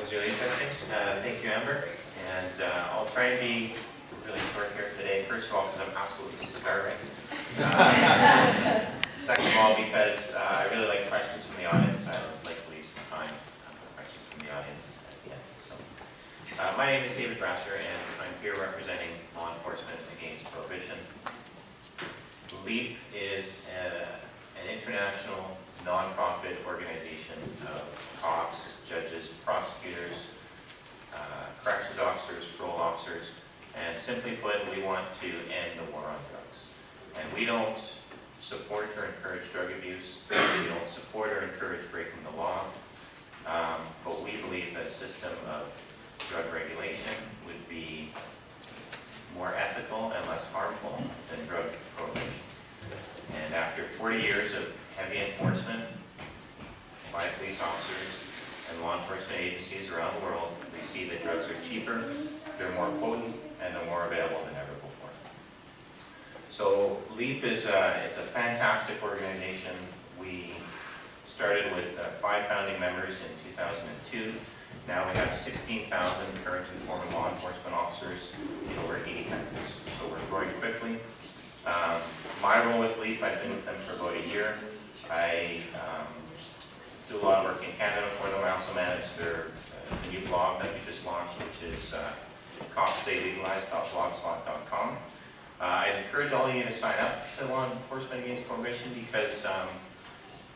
was really interesting. Thank you, Amber. And I'll try and be really short here today. First of all, because I'm absolutely starving. Second of all, because I really like questions from the audience. I would like to leave some time for questions from the audience at the end. So, my name is David Bratzer, and I'm here representing law enforcement against prohibition. LEAP is an international non-profit organization of cops, judges, prosecutors, corrections officers, parole officers, and simply put, we want to end the war on drugs. And we don't support or encourage drug abuse. We don't support or encourage breaking the law. But we believe that a system of drug regulation would be more ethical and less harmful than drug prohibition. And after 40 years of heavy enforcement by police officers and law enforcement agencies around the world, we see that drugs are cheaper, they're more potent, and they're more available than ever before. So LEAP is it's a fantastic organization. We started with 5 founding members in 2002. Now we have 16,000 current and former law enforcement officers in over 80 countries. So we're growing quickly. My role with LEAP, I've been with them for about a year. I do a lot of work in Canada for them. I also manage their new blog that we just launched, which is copssaylegalize.blogspot.com. I'd encourage all of you to sign up to Law Enforcement Against Prohibition because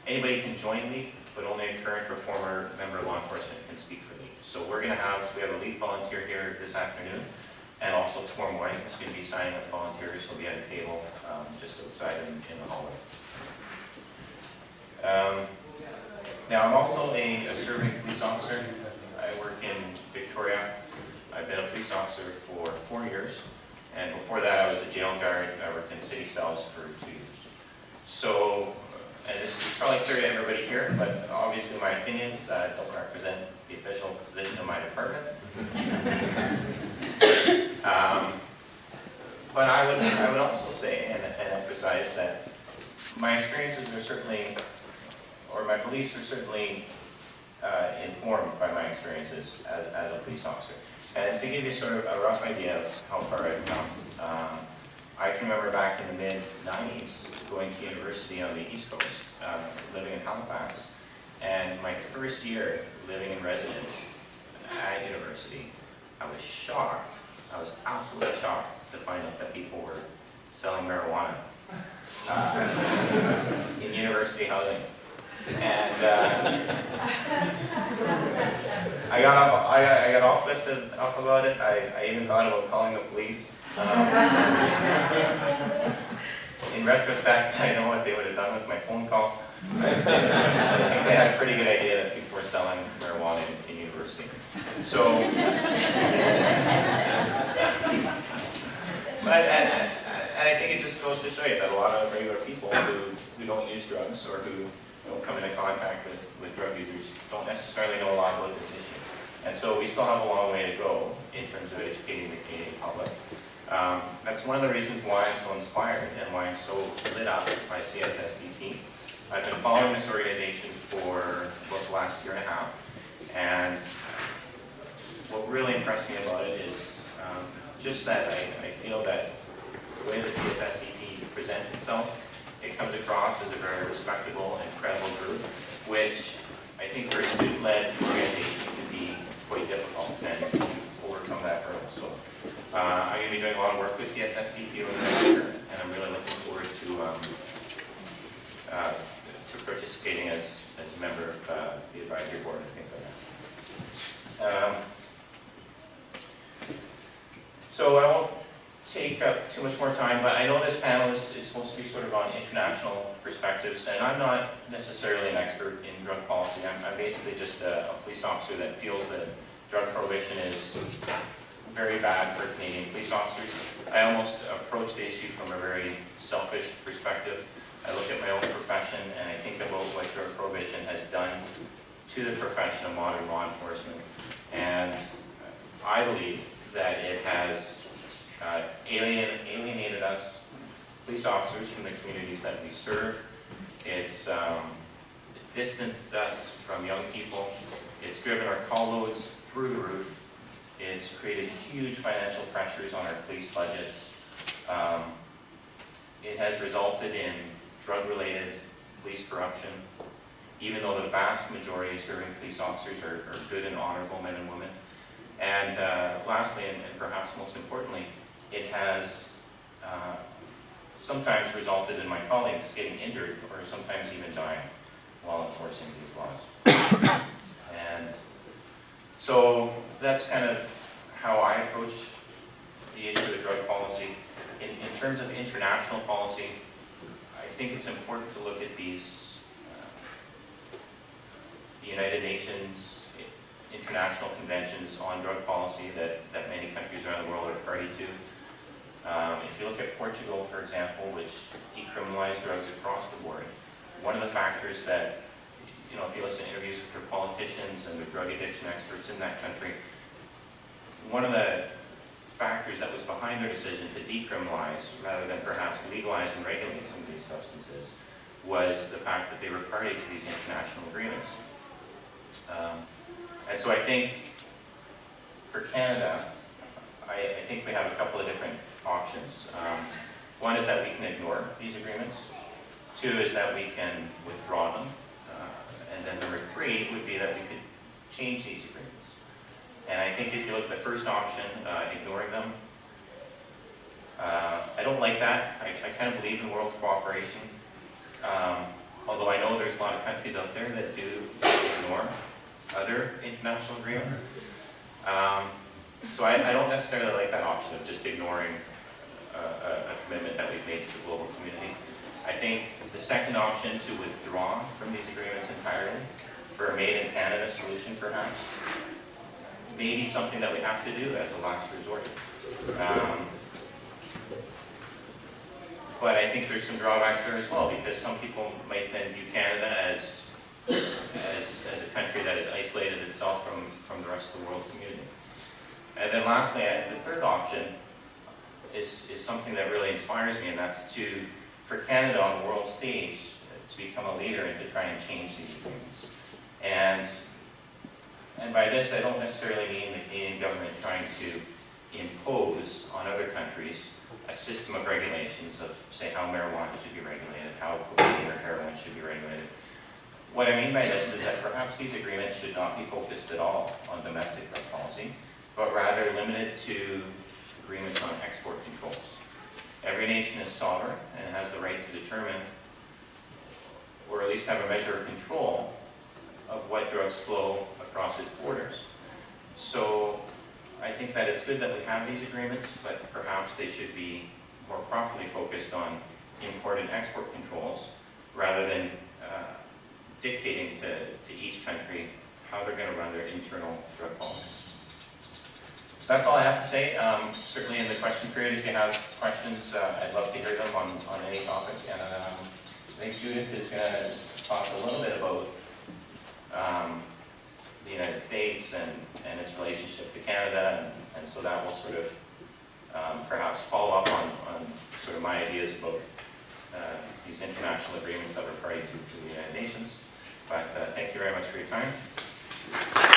anybody can join LEAP, but only a current or former member of law enforcement can speak for LEAP. So we have a LEAP volunteer here this afternoon, and also tomorrow morning who's going to be signing up volunteers. He'll be at a table just outside in the hallway. Now I'm also a serving police officer. I work in Victoria. I've been a police officer for 4 years, and before that I was a jail guard. I worked in city cells for 2 years. So, and this is probably clear to everybody here, but obviously my opinions don't represent the official position of my department. But I would also say and emphasize that my experiences are certainly, or my beliefs are certainly informed by my experiences as a police officer. And to give you sort of a rough idea of how far I've come, I can remember back in the mid-90s going to university on the East Coast, living in Halifax, and my first year living in residence at university, I was shocked. I was absolutely shocked to find out that people were selling marijuana in university housing. And I got all twisted up about it. I even thought about calling the police. In retrospect, I know what they would have done with my phone call. I think they had a pretty good idea that people were selling marijuana in university. So, and I think it just goes to show you that a lot of regular people who don't use drugs or who don't come into contact with drug users don't necessarily know a lot about this issue. And so we still have a long way to go in terms of educating the Canadian public. That's one of the reasons why I'm so inspired and why I'm so lit up by CSSDP. I've been following this organization for about the last year and a half, and what really impressed me about it is just that I feel that the way the CSSDP presents itself, it comes across as a very respectable and credible group, which I think for a student-led organization can be quite difficult and overcome that hurdle. So I'm going to be doing a lot of work with CSSDP over the next year, and I'm really looking forward to participating as a member of the advisory board and things like that. So I won't take up too much more time, but I know this panel is supposed to be sort of on international perspectives, and I'm not necessarily an expert in drug policy. I'm basically just a police officer that feels that drug prohibition is very bad for Canadian police officers. I almost approach the issue from a very selfish perspective. I look at my own profession and I think about what drug prohibition has done to the profession of modern law enforcement. And I believe that it has alienated us, police officers, from the communities that we serve. It's distanced us from young people. It's driven our call loads through the roof. It's created huge financial pressures on our police budgets. It has resulted in drug-related police corruption, even though the vast majority of serving police officers are good and honorable men and women. And lastly, and perhaps most importantly, it has sometimes resulted in my colleagues getting injured or sometimes even dying while enforcing these laws. And so that's kind of how I approach the issue of the drug policy. In terms of international policy, I think it's important to look at these, the United Nations international conventions on drug policy that many countries around the world are party to. If you look at Portugal, for example, which decriminalized drugs across the board, one of the factors that, if you listen to interviews with their politicians and the drug addiction experts in that country, one of the factors that was behind their decision to decriminalize rather than perhaps legalize and regulate some of these substances was the fact that they were party to these international agreements. And so I think for Canada, I think we have a couple of different options. One is that we can ignore these agreements. Two is that we can withdraw them. And then number three would be that we could change these agreements. And I think if you look at the first option, ignoring them, I don't like that. I kind of believe in world cooperation. Although I know there's a lot of countries out there that do ignore other international agreements. So I don't necessarily like that option of just ignoring a commitment that we've made to the global community. I think the second option, to withdraw from these agreements entirely, for a made in Canada solution perhaps, may be something that we have to do as a last resort. But I think there's some drawbacks there as well, because some people might then view Canada as a country that has isolated itself from the rest of the world community. And then lastly, the third option is something that really inspires me, and that's for Canada on the world stage to become a leader and to try and change these agreements. And by this, I don't necessarily mean the Canadian government trying to impose on other countries a system of regulations of, say, how marijuana should be regulated, how cocaine or heroin should be regulated. What I mean by this is that perhaps these agreements should not be focused at all on domestic drug policy, but rather limited to agreements on export controls. Every nation is sovereign and has the right to determine, or at least have a measure of control, of what drugs flow across its borders. So I think that it's good that we have these agreements, but perhaps they should be more properly focused on import and export controls rather than dictating to each country how they're going to run their internal drug policies. So that's all I have to say. Certainly in the question period, if you have questions, I'd love to hear them on any topic. And I think Judith is going to talk a little bit about the United States and its relationship to Canada, and so that will sort of perhaps follow up on sort of my ideas about these international agreements that we're party to the United Nations. But thank you very much for your time.